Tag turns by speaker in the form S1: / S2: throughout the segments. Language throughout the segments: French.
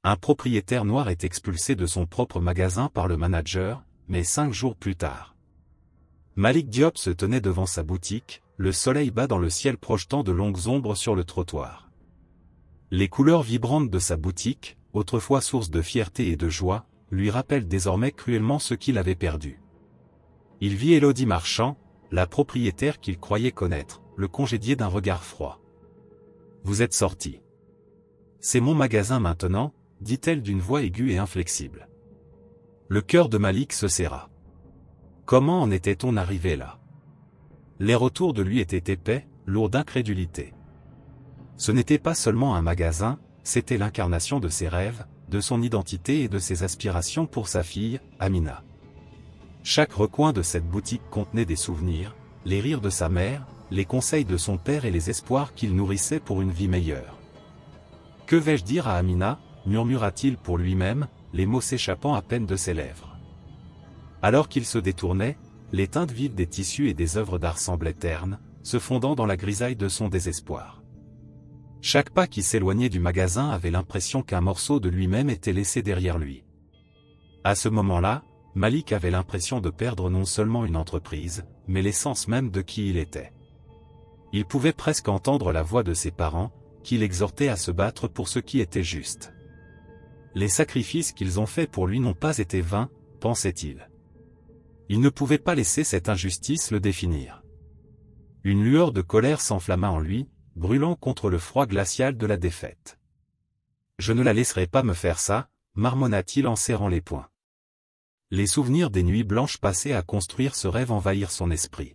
S1: Un propriétaire noir est expulsé de son propre magasin par le manager, mais 5 jours plus tard. Malik Diop se tenait devant sa boutique, le soleil bas dans le ciel projetant de longues ombres sur le trottoir. Les couleurs vibrantes de sa boutique, autrefois source de fierté et de joie, lui rappellent désormais cruellement ce qu'il avait perdu. Il vit Élodie Marchand, la propriétaire qu'il croyait connaître, le congédier d'un regard froid. « Vous êtes sorti. C'est mon magasin maintenant, dit-elle d'une voix aiguë et inflexible. Le cœur de Malik se serra. Comment en était-on arrivé là? L'air autour de lui était épais, lourd d'incrédulité. Ce n'était pas seulement un magasin, c'était l'incarnation de ses rêves, de son identité et de ses aspirations pour sa fille, Amina. Chaque recoin de cette boutique contenait des souvenirs, les rires de sa mère, les conseils de son père et les espoirs qu'il nourrissait pour une vie meilleure. « Que vais-je dire à Amina ?» murmura-t-il pour lui-même, les mots s'échappant à peine de ses lèvres. Alors qu'il se détournait, les teintes vives des tissus et des œuvres d'art semblaient ternes, se fondant dans la grisaille de son désespoir. Chaque pas qui s'éloignait du magasin avait l'impression qu'un morceau de lui-même était laissé derrière lui. À ce moment-là, Malik avait l'impression de perdre non seulement une entreprise, mais l'essence même de qui il était. Il pouvait presque entendre la voix de ses parents, qui l'exhortaient à se battre pour ce qui était juste. Les sacrifices qu'ils ont faits pour lui n'ont pas été vains, pensait-il. Il ne pouvait pas laisser cette injustice le définir. Une lueur de colère s'enflamma en lui, brûlant contre le froid glacial de la défaite. « Je ne la laisserai pas me faire ça », marmonna-t-il en serrant les poings. Les souvenirs des nuits blanches passées à construire ce rêve envahirent son esprit.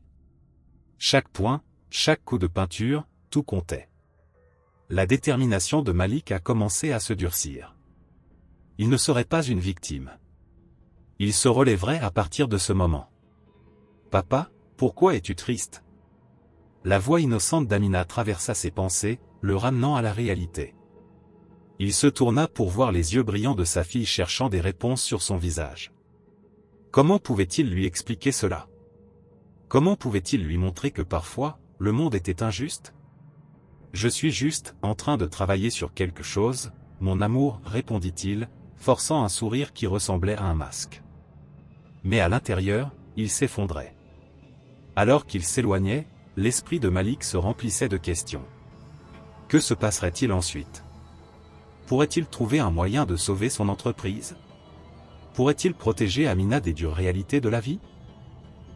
S1: Chaque point, chaque coup de peinture, tout comptait. La détermination de Malik a commencé à se durcir. Il ne serait pas une victime. Il se relèverait à partir de ce moment. « Papa, pourquoi es-tu triste ?» La voix innocente d'Amina traversa ses pensées, le ramenant à la réalité. Il se tourna pour voir les yeux brillants de sa fille cherchant des réponses sur son visage. Comment pouvait-il lui expliquer cela? Comment pouvait-il lui montrer que parfois, le monde était injuste? « Je suis juste en train de travailler sur quelque chose, mon amour, répondit-il, forçant un sourire qui ressemblait à un masque. Mais à l'intérieur, il s'effondrait. Alors qu'il s'éloignait, l'esprit de Malik se remplissait de questions. Que se passerait-il ensuite? Pourrait-il trouver un moyen de sauver son entreprise? Pourrait-il protéger Amina des dures réalités de la vie?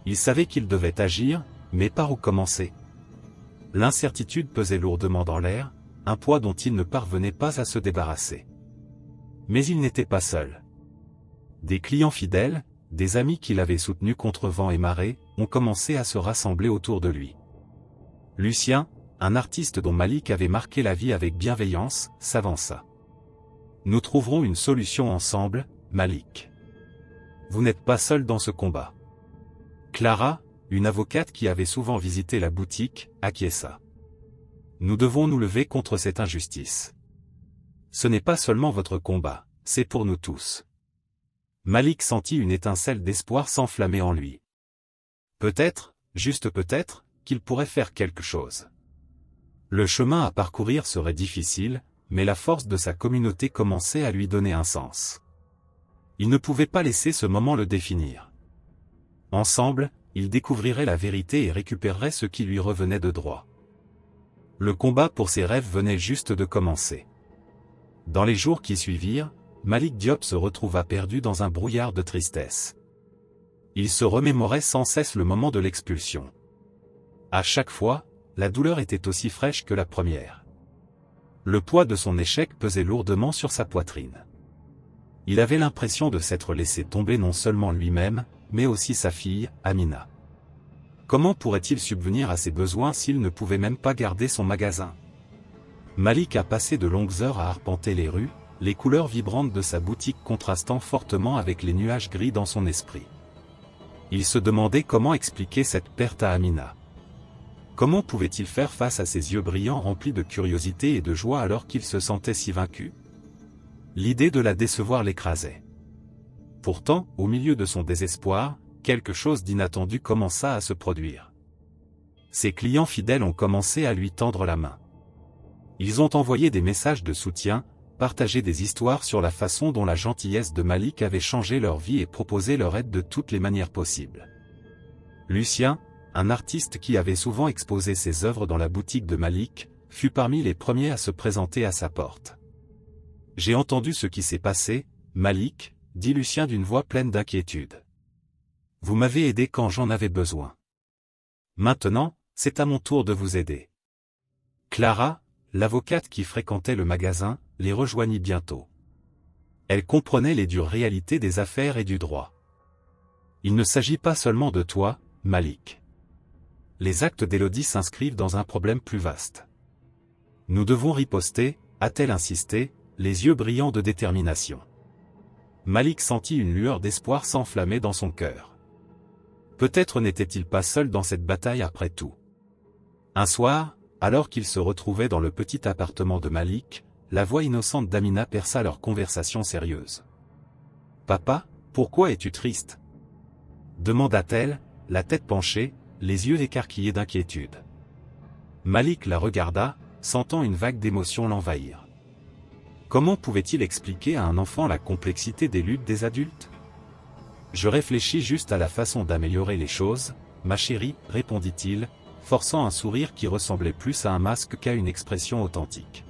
S1: Il savait qu'il devait agir, mais par où commencer? L'incertitude pesait lourdement dans l'air, un poids dont il ne parvenait pas à se débarrasser. Mais il n'était pas seul. Des clients fidèles, des amis qui l'avaient soutenu contre vent et marée, ont commencé à se rassembler autour de lui. Lucien, un artiste dont Malik avait marqué la vie avec bienveillance, s'avança. « Nous trouverons une solution ensemble, Malik. Vous n'êtes pas seul dans ce combat. » Clara, une avocate qui avait souvent visité la boutique, acquiesça. « Nous devons nous lever contre cette injustice. Ce n'est pas seulement votre combat, c'est pour nous tous. » Malik sentit une étincelle d'espoir s'enflammer en lui. Peut-être, juste peut-être, qu'il pourrait faire quelque chose. Le chemin à parcourir serait difficile, mais la force de sa communauté commençait à lui donner un sens. Il ne pouvait pas laisser ce moment le définir. Ensemble, ils découvriraient la vérité et récupéreraient ce qui lui revenait de droit. Le combat pour ses rêves venait juste de commencer. Dans les jours qui suivirent, Malik Diop se retrouva perdu dans un brouillard de tristesse. Il se remémorait sans cesse le moment de l'expulsion. À chaque fois, la douleur était aussi fraîche que la première. Le poids de son échec pesait lourdement sur sa poitrine. Il avait l'impression de s'être laissé tomber non seulement lui-même, mais aussi sa fille, Amina. Comment pourrait-il subvenir à ses besoins s'il ne pouvait même pas garder son magasin? Malik a passé de longues heures à arpenter les rues, les couleurs vibrantes de sa boutique contrastant fortement avec les nuages gris dans son esprit. Il se demandait comment expliquer cette perte à Amina. Comment pouvait-il faire face à ses yeux brillants remplis de curiosité et de joie alors qu'il se sentait si vaincu? L'idée de la décevoir l'écrasait. Pourtant, au milieu de son désespoir, quelque chose d'inattendu commença à se produire. Ses clients fidèles ont commencé à lui tendre la main. Ils ont envoyé des messages de soutien, partager des histoires sur la façon dont la gentillesse de Malik avait changé leur vie et proposé leur aide de toutes les manières possibles. Lucien, un artiste qui avait souvent exposé ses œuvres dans la boutique de Malik, fut parmi les premiers à se présenter à sa porte. « J'ai entendu ce qui s'est passé, Malik, » dit Lucien d'une voix pleine d'inquiétude. « Vous m'avez aidé quand j'en avais besoin. Maintenant, c'est à mon tour de vous aider. » Clara, l'avocate qui fréquentait le magasin, les rejoignit bientôt. Elle comprenait les dures réalités des affaires et du droit. « Il ne s'agit pas seulement de toi, Malik. Les actes d'Élodie s'inscrivent dans un problème plus vaste. Nous devons riposter, a-t-elle insisté, les yeux brillants de détermination. Malik sentit une lueur d'espoir s'enflammer dans son cœur. Peut-être n'était-il pas seul dans cette bataille après tout. Un soir, alors qu'ils se retrouvaient dans le petit appartement de Malik, la voix innocente d'Amina perça leur conversation sérieuse. « Papa, pourquoi es-tu triste » demanda-t-elle, la tête penchée, les yeux écarquillés d'inquiétude. Malik la regarda, sentant une vague d'émotion l'envahir. Comment pouvait-il expliquer à un enfant la complexité des luttes des adultes? « Je réfléchis juste à la façon d'améliorer les choses, ma chérie, répondit-il, forçant un sourire qui ressemblait plus à un masque qu'à une expression authentique.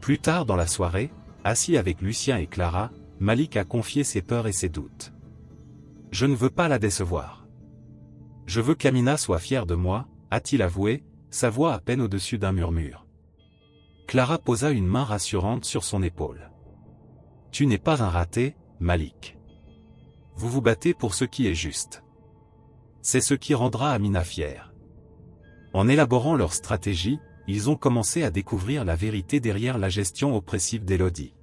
S1: Plus tard dans la soirée, assis avec Lucien et Clara, Malik a confié ses peurs et ses doutes. « Je ne veux pas la décevoir. Je veux qu'Amina soit fière de moi, a-t-il avoué, sa voix à peine au-dessus d'un murmure. Clara posa une main rassurante sur son épaule. « Tu n'es pas un raté, Malik. Vous vous battez pour ce qui est juste. C'est ce qui rendra Amina fière. » En élaborant leur stratégie, ils ont commencé à découvrir la vérité derrière la gestion oppressive d'Élodie.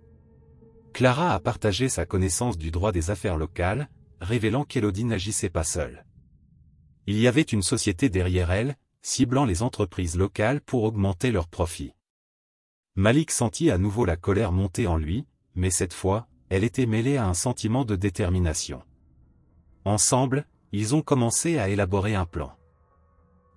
S1: Clara a partagé sa connaissance du droit des affaires locales, révélant qu'Élodie n'agissait pas seule. Il y avait une société derrière elle, ciblant les entreprises locales pour augmenter leurs profits. Malik sentit à nouveau la colère monter en lui, mais cette fois, elle était mêlée à un sentiment de détermination. Ensemble, ils ont commencé à élaborer un plan.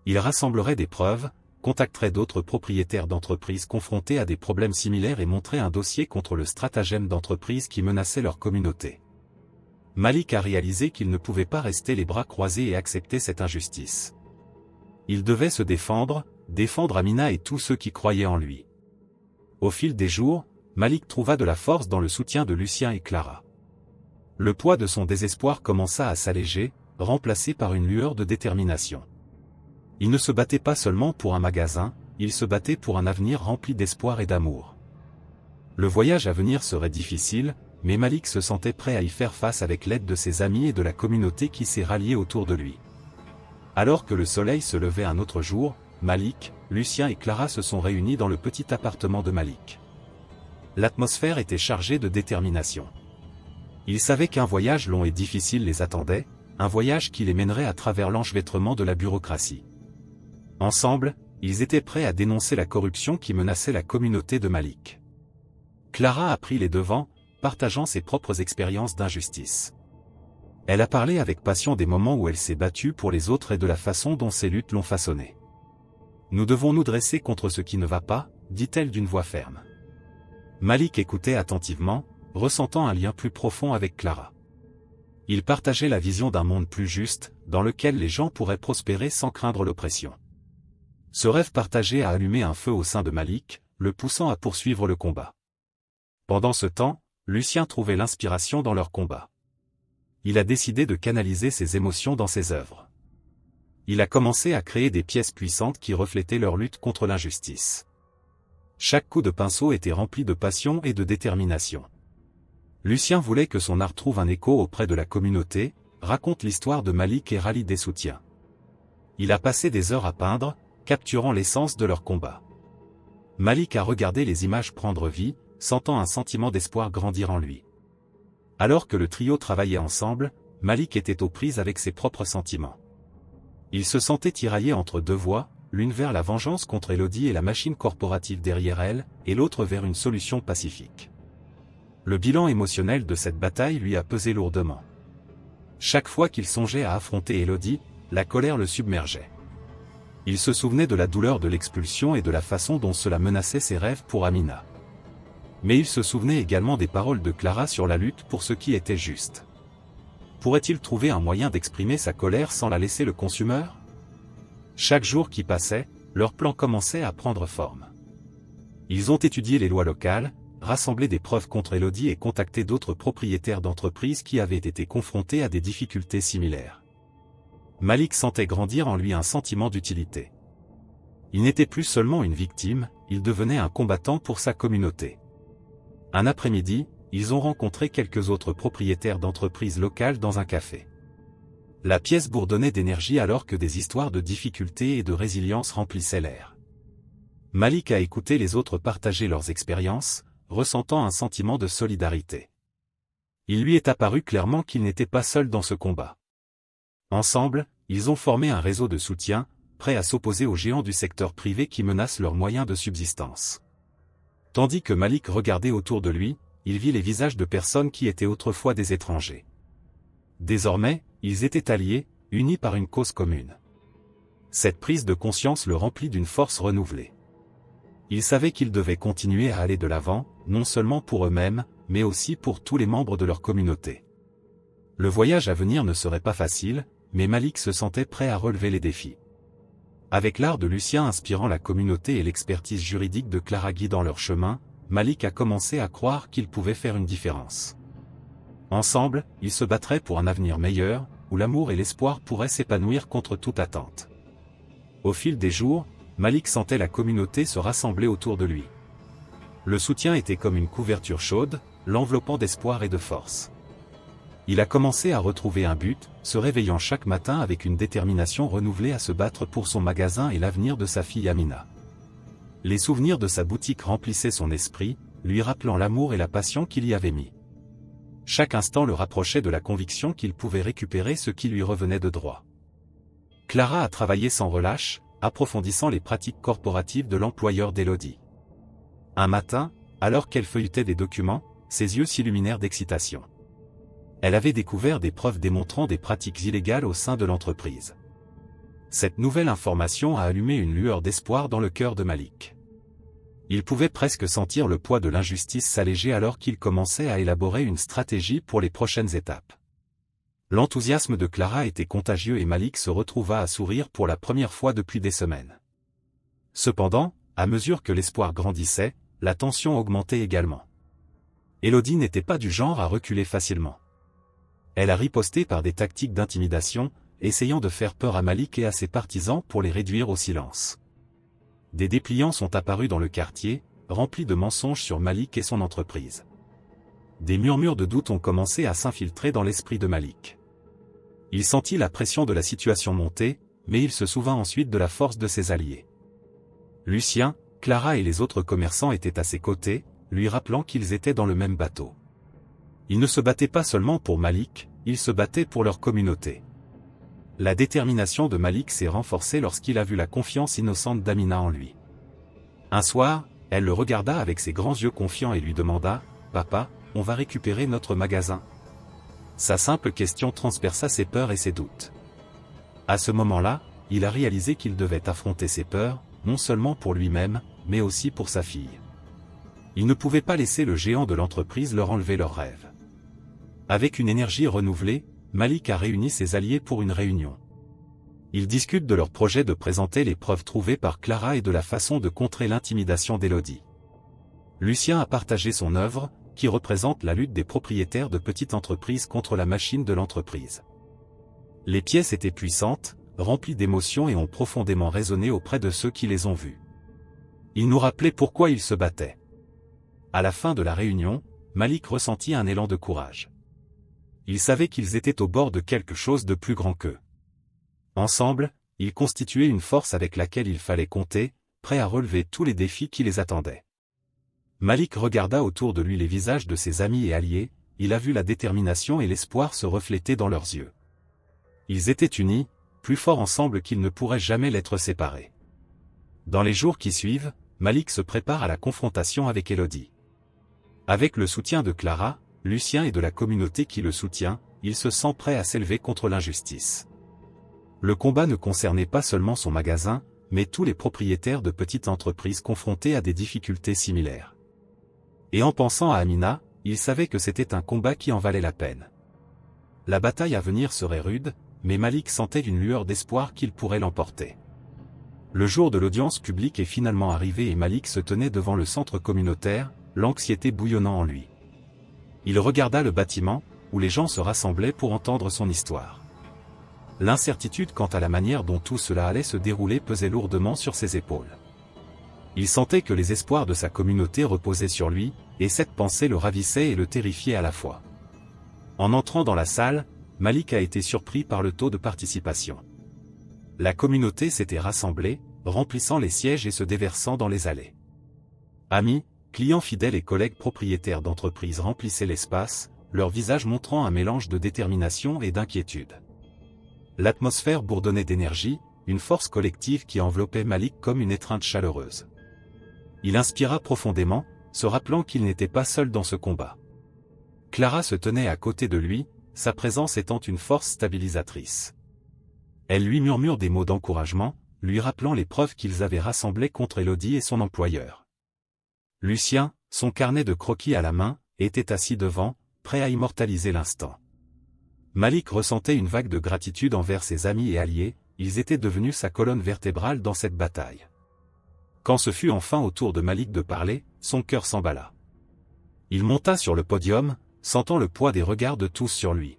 S1: Ils rassembleraient des preuves, contacteraient d'autres propriétaires d'entreprises confrontés à des problèmes similaires et montraient un dossier contre le stratagème d'entreprises qui menaçait leur communauté. Malik a réalisé qu'il ne pouvait pas rester les bras croisés et accepter cette injustice. Il devait se défendre Amina et tous ceux qui croyaient en lui. Au fil des jours, Malik trouva de la force dans le soutien de Lucien et Clara. Le poids de son désespoir commença à s'alléger, remplacé par une lueur de détermination. Il ne se battait pas seulement pour un magasin, il se battait pour un avenir rempli d'espoir et d'amour. Le voyage à venir serait difficile, mais Malik se sentait prêt à y faire face avec l'aide de ses amis et de la communauté qui s'est ralliée autour de lui. Alors que le soleil se levait un autre jour, Malik, Lucien et Clara se sont réunis dans le petit appartement de Malik. L'atmosphère était chargée de détermination. Ils savaient qu'un voyage long et difficile les attendait, un voyage qui les mènerait à travers l'enchevêtrement de la bureaucratie. Ensemble, ils étaient prêts à dénoncer la corruption qui menaçait la communauté de Malik. Clara a pris les devants, partageant ses propres expériences d'injustice. Elle a parlé avec passion des moments où elle s'est battue pour les autres et de la façon dont ces luttes l'ont façonnée. « Nous devons nous dresser contre ce qui ne va pas », dit-elle d'une voix ferme. Malik écoutait attentivement, ressentant un lien plus profond avec Clara. Il partageait la vision d'un monde plus juste, dans lequel les gens pourraient prospérer sans craindre l'oppression. Ce rêve partagé a allumé un feu au sein de Malik, le poussant à poursuivre le combat. Pendant ce temps, Lucien trouvait l'inspiration dans leur combat. Il a décidé de canaliser ses émotions dans ses œuvres. Il a commencé à créer des pièces puissantes qui reflétaient leur lutte contre l'injustice. Chaque coup de pinceau était rempli de passion et de détermination. Lucien voulait que son art trouve un écho auprès de la communauté, raconte l'histoire de Malik et rallie des soutiens. Il a passé des heures à peindre, capturant l'essence de leur combat. Malik a regardé les images prendre vie, sentant un sentiment d'espoir grandir en lui. Alors que le trio travaillait ensemble, Malik était aux prises avec ses propres sentiments. Il se sentait tiraillé entre deux voies, l'une vers la vengeance contre Élodie et la machine corporative derrière elle, et l'autre vers une solution pacifique. Le bilan émotionnel de cette bataille lui a pesé lourdement. Chaque fois qu'il songeait à affronter Élodie, la colère le submergeait. Il se souvenait de la douleur de l'expulsion et de la façon dont cela menaçait ses rêves pour Amina. Mais il se souvenait également des paroles de Clara sur la lutte pour ce qui était juste. Pourrait-il trouver un moyen d'exprimer sa colère sans la laisser le consumeur? Chaque jour qui passait, leur plan commençait à prendre forme. Ils ont étudié les lois locales, rassemblé des preuves contre Elodie et contacté d'autres propriétaires d'entreprises qui avaient été confrontés à des difficultés similaires. Malik sentait grandir en lui un sentiment d'utilité. Il n'était plus seulement une victime, il devenait un combattant pour sa communauté. Un après-midi, ils ont rencontré quelques autres propriétaires d'entreprises locales dans un café. La pièce bourdonnait d'énergie alors que des histoires de difficultés et de résilience remplissaient l'air. Malik a écouté les autres partager leurs expériences, ressentant un sentiment de solidarité. Il lui est apparu clairement qu'il n'était pas seul dans ce combat. Ensemble, ils ont formé un réseau de soutien, prêt à s'opposer aux géants du secteur privé qui menacent leurs moyens de subsistance. Tandis que Malik regardait autour de lui, il vit les visages de personnes qui étaient autrefois des étrangers. Désormais, ils étaient alliés, unis par une cause commune. Cette prise de conscience le remplit d'une force renouvelée. Ils savaient qu'ils devaient continuer à aller de l'avant, non seulement pour eux-mêmes, mais aussi pour tous les membres de leur communauté. Le voyage à venir ne serait pas facile, mais Malik se sentait prêt à relever les défis. Avec l'art de Lucien inspirant la communauté et l'expertise juridique de Clara guidant leur chemin, Malik a commencé à croire qu'il pouvait faire une différence. Ensemble, ils se battraient pour un avenir meilleur, où l'amour et l'espoir pourraient s'épanouir contre toute attente. Au fil des jours, Malik sentait la communauté se rassembler autour de lui. Le soutien était comme une couverture chaude, l'enveloppant d'espoir et de force. Il a commencé à retrouver un but, se réveillant chaque matin avec une détermination renouvelée à se battre pour son magasin et l'avenir de sa fille Amina. Les souvenirs de sa boutique remplissaient son esprit, lui rappelant l'amour et la passion qu'il y avait mis. Chaque instant le rapprochait de la conviction qu'il pouvait récupérer ce qui lui revenait de droit. Clara a travaillé sans relâche, approfondissant les pratiques corporatives de l'employeur d'Elodie. Un matin, alors qu'elle feuilletait des documents, ses yeux s'illuminèrent d'excitation. Elle avait découvert des preuves démontrant des pratiques illégales au sein de l'entreprise. Cette nouvelle information a allumé une lueur d'espoir dans le cœur de Malik. Il pouvait presque sentir le poids de l'injustice s'alléger alors qu'il commençait à élaborer une stratégie pour les prochaines étapes. L'enthousiasme de Clara était contagieux et Malik se retrouva à sourire pour la première fois depuis des semaines. Cependant, à mesure que l'espoir grandissait, la tension augmentait également. Elodie n'était pas du genre à reculer facilement. Elle a riposté par des tactiques d'intimidation, essayant de faire peur à Malik et à ses partisans pour les réduire au silence. Des dépliants sont apparus dans le quartier, remplis de mensonges sur Malik et son entreprise. Des murmures de doute ont commencé à s'infiltrer dans l'esprit de Malik. Il sentit la pression de la situation monter, mais il se souvint ensuite de la force de ses alliés. Lucien, Clara et les autres commerçants étaient à ses côtés, lui rappelant qu'ils étaient dans le même bateau. Ils ne se battaient pas seulement pour Malik, ils se battaient pour leur communauté. La détermination de Malik s'est renforcée lorsqu'il a vu la confiance innocente d'Amina en lui. Un soir, elle le regarda avec ses grands yeux confiants et lui demanda « Papa, on va récupérer notre magasin ?» Sa simple question transperça ses peurs et ses doutes. À ce moment-là, il a réalisé qu'il devait affronter ses peurs, non seulement pour lui-même, mais aussi pour sa fille. Il ne pouvait pas laisser le géant de l'entreprise leur enlever leurs rêves. Avec une énergie renouvelée, Malik a réuni ses alliés pour une réunion. Ils discutent de leur projet de présenter les preuves trouvées par Clara et de la façon de contrer l'intimidation d'Elodie. Lucien a partagé son œuvre, qui représente la lutte des propriétaires de petites entreprises contre la machine de l'entreprise. Les pièces étaient puissantes, remplies d'émotions et ont profondément résonné auprès de ceux qui les ont vues. Ils nous rappelaient pourquoi ils se battaient. À la fin de la réunion, Malik ressentit un élan de courage. Ils savaient qu'ils étaient au bord de quelque chose de plus grand qu'eux. Ensemble, ils constituaient une force avec laquelle il fallait compter, prêts à relever tous les défis qui les attendaient. Malik regarda autour de lui les visages de ses amis et alliés, il a vu la détermination et l'espoir se refléter dans leurs yeux. Ils étaient unis, plus forts ensemble qu'ils ne pourraient jamais l'être séparés. Dans les jours qui suivent, Malik se prépare à la confrontation avec Elodie. Avec le soutien de Clara, Lucien et de la communauté qui le soutient, il se sent prêt à s'élever contre l'injustice. Le combat ne concernait pas seulement son magasin, mais tous les propriétaires de petites entreprises confrontés à des difficultés similaires. Et en pensant à Amina, il savait que c'était un combat qui en valait la peine. La bataille à venir serait rude, mais Malik sentait une lueur d'espoir qu'il pourrait l'emporter. Le jour de l'audience publique est finalement arrivé et Malik se tenait devant le centre communautaire, l'anxiété bouillonnant en lui. Il regarda le bâtiment, où les gens se rassemblaient pour entendre son histoire. L'incertitude quant à la manière dont tout cela allait se dérouler pesait lourdement sur ses épaules. Il sentait que les espoirs de sa communauté reposaient sur lui, et cette pensée le ravissait et le terrifiait à la fois. En entrant dans la salle, Malik a été surpris par le taux de participation. La communauté s'était rassemblée, remplissant les sièges et se déversant dans les allées. Amis, clients fidèles et collègues propriétaires d'entreprises remplissaient l'espace, leurs visages montrant un mélange de détermination et d'inquiétude. L'atmosphère bourdonnait d'énergie, une force collective qui enveloppait Malik comme une étreinte chaleureuse. Il inspira profondément, se rappelant qu'il n'était pas seul dans ce combat. Clara se tenait à côté de lui, sa présence étant une force stabilisatrice. Elle lui murmure des mots d'encouragement, lui rappelant les preuves qu'ils avaient rassemblées contre Elodie et son employeur. Lucien, son carnet de croquis à la main, était assis devant, prêt à immortaliser l'instant. Malik ressentait une vague de gratitude envers ses amis et alliés, ils étaient devenus sa colonne vertébrale dans cette bataille. Quand ce fut enfin au tour de Malik de parler, son cœur s'emballa. Il monta sur le podium, sentant le poids des regards de tous sur lui.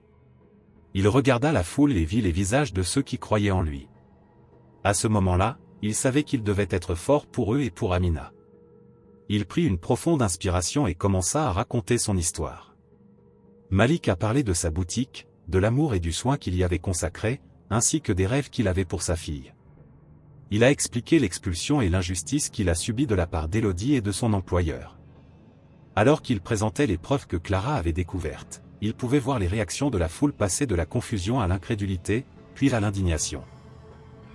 S1: Il regarda la foule et vit les visages de ceux qui croyaient en lui. À ce moment-là, il savait qu'il devait être fort pour eux et pour Amina. Il prit une profonde inspiration et commença à raconter son histoire. Malik a parlé de sa boutique, de l'amour et du soin qu'il y avait consacré, ainsi que des rêves qu'il avait pour sa fille. Il a expliqué l'expulsion et l'injustice qu'il a subie de la part d'Elodie et de son employeur. Alors qu'il présentait les preuves que Clara avait découvertes, il pouvait voir les réactions de la foule passer de la confusion à l'incrédulité, puis à l'indignation.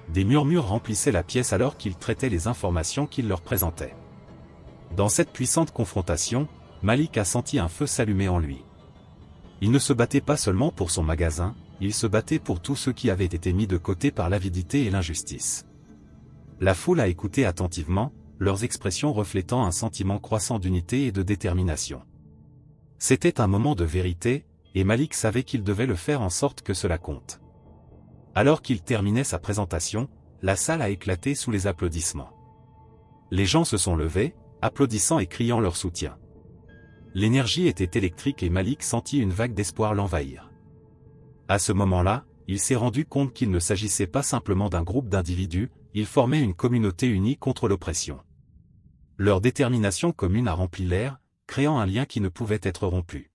S1: Des murmures remplissaient la pièce alors qu'il traitait les informations qu'il leur présentait. Dans cette puissante confrontation, Malik a senti un feu s'allumer en lui. Il ne se battait pas seulement pour son magasin, il se battait pour tous ceux qui avaient été mis de côté par l'avidité et l'injustice. La foule a écouté attentivement, leurs expressions reflétant un sentiment croissant d'unité et de détermination. C'était un moment de vérité, et Malik savait qu'il devait le faire en sorte que cela compte. Alors qu'il terminait sa présentation, la salle a éclaté sous les applaudissements. Les gens se sont levés, applaudissant et criant leur soutien. L'énergie était électrique et Malik sentit une vague d'espoir l'envahir. À ce moment-là, il s'est rendu compte qu'il ne s'agissait pas simplement d'un groupe d'individus, ils formaient une communauté unie contre l'oppression. Leur détermination commune a rempli l'air, créant un lien qui ne pouvait être rompu.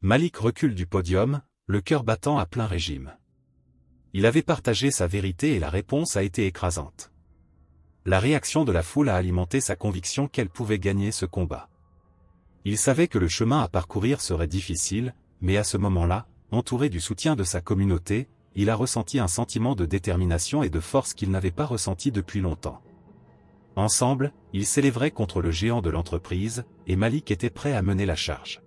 S1: Malik recule du podium, le cœur battant à plein régime. Il avait partagé sa vérité et la réponse a été écrasante. La réaction de la foule a alimenté sa conviction qu'elle pouvait gagner ce combat. Il savait que le chemin à parcourir serait difficile, mais à ce moment-là, entouré du soutien de sa communauté, il a ressenti un sentiment de détermination et de force qu'il n'avait pas ressenti depuis longtemps. Ensemble, ils s'élèveraient contre le géant de l'entreprise, et Malik était prêt à mener la charge.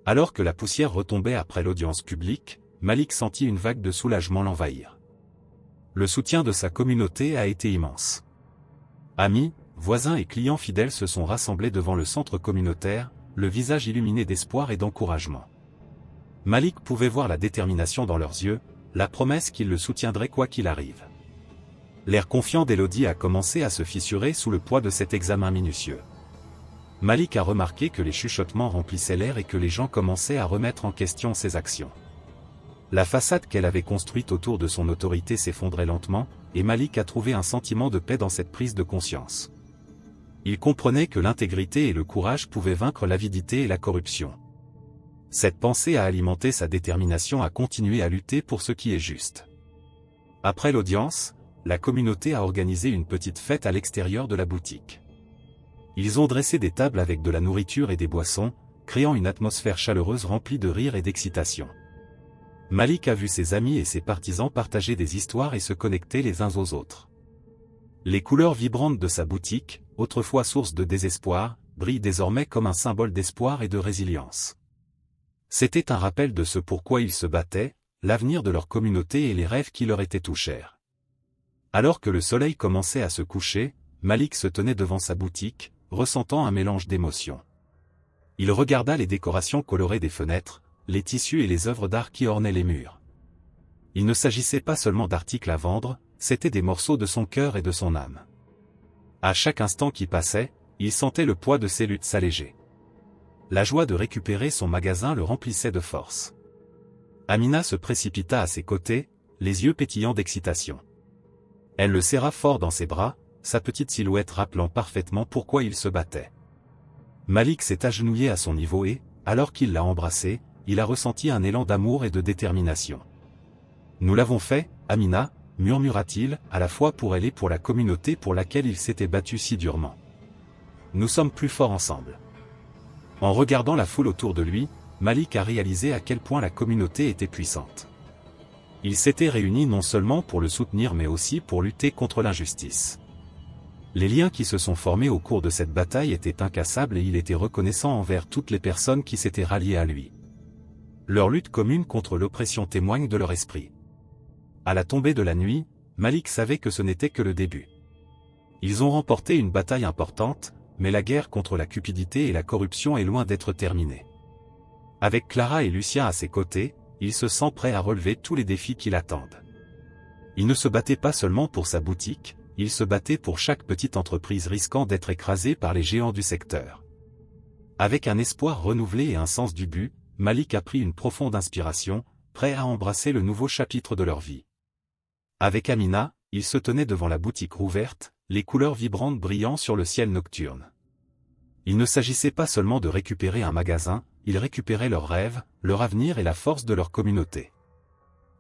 S1: Alors que la poussière retombait après l'audience publique, Malik sentit une vague de soulagement l'envahir. Le soutien de sa communauté a été immense. Amis, voisins et clients fidèles se sont rassemblés devant le centre communautaire, le visage illuminé d'espoir et d'encouragement. Malik pouvait voir la détermination dans leurs yeux, la promesse qu'il le soutiendrait quoi qu'il arrive. L'air confiant d'Elodie a commencé à se fissurer sous le poids de cet examen minutieux. Malik a remarqué que les chuchotements remplissaient l'air et que les gens commençaient à remettre en question ses actions. La façade qu'elle avait construite autour de son autorité s'effondrait lentement, et Malik a trouvé un sentiment de paix dans cette prise de conscience. Il comprenait que l'intégrité et le courage pouvaient vaincre l'avidité et la corruption. Cette pensée a alimenté sa détermination à continuer à lutter pour ce qui est juste. Après l'audience, la communauté a organisé une petite fête à l'extérieur de la boutique. Ils ont dressé des tables avec de la nourriture et des boissons, créant une atmosphère chaleureuse remplie de rire et d'excitation. Malik a vu ses amis et ses partisans partager des histoires et se connecter les uns aux autres. Les couleurs vibrantes de sa boutique, autrefois source de désespoir, brillent désormais comme un symbole d'espoir et de résilience. C'était un rappel de ce pourquoi ils se battaient, l'avenir de leur communauté et les rêves qui leur étaient tout chers. Alors que le soleil commençait à se coucher, Malik se tenait devant sa boutique, ressentant un mélange d'émotions. Il regarda les décorations colorées des fenêtres, les tissus et les œuvres d'art qui ornaient les murs. Il ne s'agissait pas seulement d'articles à vendre, c'étaient des morceaux de son cœur et de son âme. À chaque instant qui passait, il sentait le poids de ses luttes s'alléger. La joie de récupérer son magasin le remplissait de force. Amina se précipita à ses côtés, les yeux pétillants d'excitation. Elle le serra fort dans ses bras, sa petite silhouette rappelant parfaitement pourquoi il se battait. Malik s'est agenouillé à son niveau et, alors qu'il l'a embrassé, il a ressenti un élan d'amour et de détermination. « Nous l'avons fait, Amina » murmura-t-il, à la fois pour elle et pour la communauté pour laquelle il s'était battu si durement. « Nous sommes plus forts ensemble. » En regardant la foule autour de lui, Malik a réalisé à quel point la communauté était puissante. Ils s'étaient réunis non seulement pour le soutenir mais aussi pour lutter contre l'injustice. Les liens qui se sont formés au cours de cette bataille étaient incassables et il était reconnaissant envers toutes les personnes qui s'étaient ralliées à lui. Leur lutte commune contre l'oppression témoigne de leur esprit. À la tombée de la nuit, Malik savait que ce n'était que le début. Ils ont remporté une bataille importante, mais la guerre contre la cupidité et la corruption est loin d'être terminée. Avec Clara et Lucien à ses côtés, il se sent prêt à relever tous les défis qui l'attendent. Il ne se battait pas seulement pour sa boutique, il se battait pour chaque petite entreprise risquant d'être écrasée par les géants du secteur. Avec un espoir renouvelé et un sens du but, Malik a pris une profonde inspiration, prêt à embrasser le nouveau chapitre de leur vie. Avec Amina, il se tenait devant la boutique rouverte, les couleurs vibrantes brillant sur le ciel nocturne. Il ne s'agissait pas seulement de récupérer un magasin, ils récupéraient leurs rêves, leur avenir et la force de leur communauté.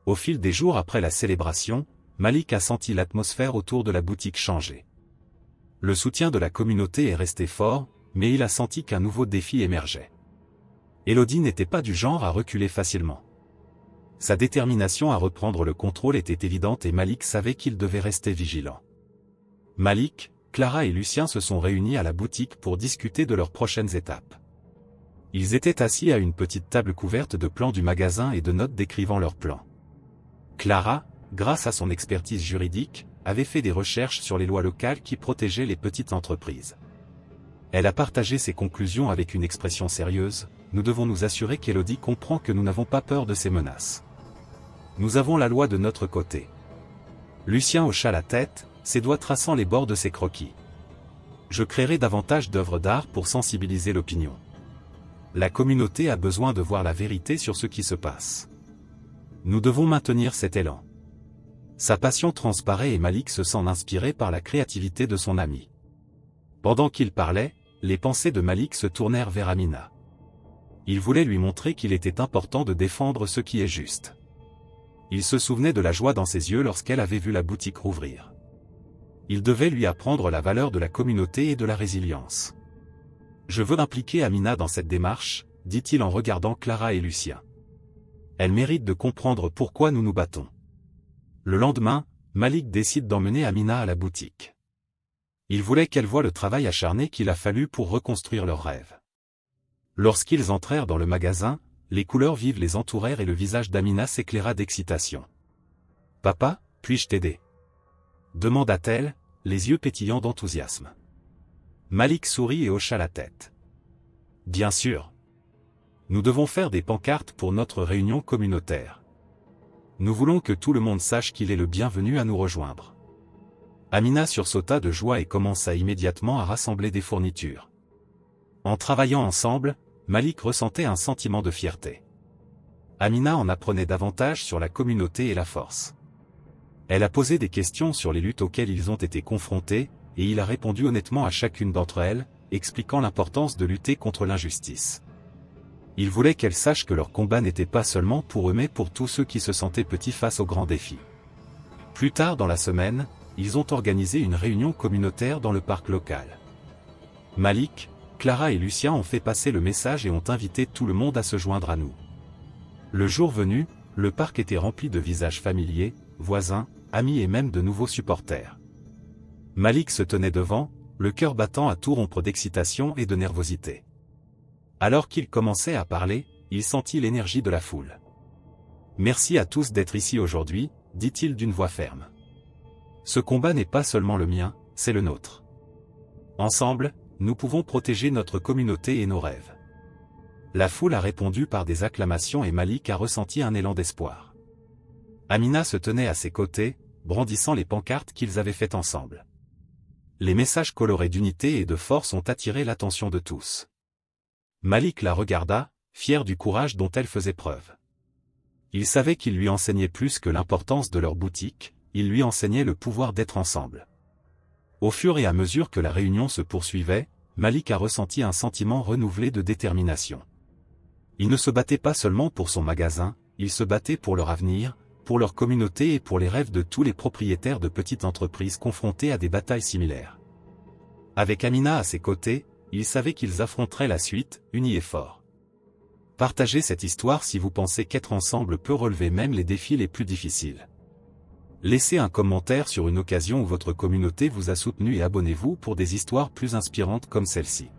S1: Au fil des jours après la célébration, Malik a senti l'atmosphère autour de la boutique changer. Le soutien de la communauté est resté fort, mais il a senti qu'un nouveau défi émergeait. Elodie n'était pas du genre à reculer facilement. Sa détermination à reprendre le contrôle était évidente et Malik savait qu'il devait rester vigilant. Malik, Clara et Lucien se sont réunis à la boutique pour discuter de leurs prochaines étapes. Ils étaient assis à une petite table couverte de plans du magasin et de notes décrivant leurs plans. Clara, grâce à son expertise juridique, avait fait des recherches sur les lois locales qui protégeaient les petites entreprises. Elle a partagé ses conclusions avec une expression sérieuse: « Nous devons nous assurer qu'Elodie comprend que nous n'avons pas peur de ces menaces. Nous avons la loi de notre côté. » Lucien hocha la tête, ses doigts traçant les bords de ses croquis. « Je créerai davantage d'œuvres d'art pour sensibiliser l'opinion. La communauté a besoin de voir la vérité sur ce qui se passe. Nous devons maintenir cet élan. » Sa passion transparaît et Malik se sent inspiré par la créativité de son ami. Pendant qu'il parlait, les pensées de Malik se tournèrent vers Amina. Il voulait lui montrer qu'il était important de défendre ce qui est juste. Il se souvenait de la joie dans ses yeux lorsqu'elle avait vu la boutique rouvrir. Il devait lui apprendre la valeur de la communauté et de la résilience. « Je veux impliquer Amina dans cette démarche », dit-il en regardant Clara et Lucien. « Elle mérite de comprendre pourquoi nous nous battons. » Le lendemain, Malik décide d'emmener Amina à la boutique. Il voulait qu'elle voie le travail acharné qu'il a fallu pour reconstruire leurs rêves. Lorsqu'ils entrèrent dans le magasin, les couleurs vives les entourèrent et le visage d'Amina s'éclaira d'excitation. « Papa, puis-je t'aider » demanda-t-elle, les yeux pétillants d'enthousiasme. Malik sourit et hocha la tête. « Bien sûr. Nous devons faire des pancartes pour notre réunion communautaire. Nous voulons que tout le monde sache qu'il est le bienvenu à nous rejoindre. » Amina sursauta de joie et commença immédiatement à rassembler des fournitures. En travaillant ensemble, Malik ressentait un sentiment de fierté. Amina en apprenait davantage sur la communauté et la force. Elle a posé des questions sur les luttes auxquelles ils ont été confrontés, et il a répondu honnêtement à chacune d'entre elles, expliquant l'importance de lutter contre l'injustice. Il voulait qu'elles sachent que leur combat n'était pas seulement pour eux mais pour tous ceux qui se sentaient petits face aux grands défis. Plus tard dans la semaine, ils ont organisé une réunion communautaire dans le parc local. Malik, Clara et Lucien ont fait passer le message et ont invité tout le monde à se joindre à nous. Le jour venu, le parc était rempli de visages familiers, voisins, amis et même de nouveaux supporters. Malik se tenait devant, le cœur battant à tout rompre d'excitation et de nervosité. Alors qu'il commençait à parler, il sentit l'énergie de la foule. « Merci à tous d'être ici aujourd'hui, dit-il d'une voix ferme. Nous devons faire des pancartes pour notre réunion communautaire. Nous voulons que tout le monde sache qu'il est le bienvenu à nous rejoindre. » Amina, Clara et Lucien en apprenaient davantage sur la communauté et la force. Elle a posé des questions sur les luttes auxquelles ils ont été confrontés, et il a répondu honnêtement à chacune d'entre elles, expliquant l'importance de lutter contre l'injustice. Il voulait qu'elles sachent que leur combat n'était pas seulement pour eux mais pour tous ceux qui se sentaient petits face aux grands défis. Plus tard dans la semaine, ils ont organisé une réunion communautaire dans le parc local. Malik, Clara et Lucien ont fait passer le message et ont invité tout le monde à se joindre à nous. Le jour venu, le parc était rempli de visages familiers, voisins, amis et même de nouveaux supporters. Malik se tenait devant, le cœur battant à tout rompre d'excitation et de nervosité. Alors qu'il commençait à parler, il sentit l'énergie de la foule. Ce combat n'est pas seulement le mien, c'est le nôtre. Ensemble, nous pouvons protéger notre communauté et nos rêves. La foule a répondu par des acclamations et Malik a ressenti un élan d'espoir. Amina se tenait à ses côtés, brandissant les pancartes qu'ils avaient faites ensemble. Les messages colorés d'unité et de force ont attiré l'attention de tous. Malik la regarda, fier du courage dont elle faisait preuve. Il savait qu'il lui enseignait plus que l'importance de leur boutique, il lui enseignait le pouvoir d'être ensemble. Au fur et à mesure que la réunion se poursuivait, Malik a ressenti un sentiment renouvelé de détermination. Il ne se battait pas seulement pour son magasin, il se battait pour leur avenir, pour leur communauté et pour les rêves de tous les propriétaires de petites entreprises confrontés à des batailles similaires. Avec Amina à ses côtés, il savait qu'ils affronteraient la suite, unis et forts. Partagez cette histoire si vous pensez qu'être ensemble peut relever même les défis les plus difficiles. Laissez un commentaire sur une occasion où votre communauté vous a soutenu et abonnez-vous pour des histoires plus inspirantes comme celle-ci.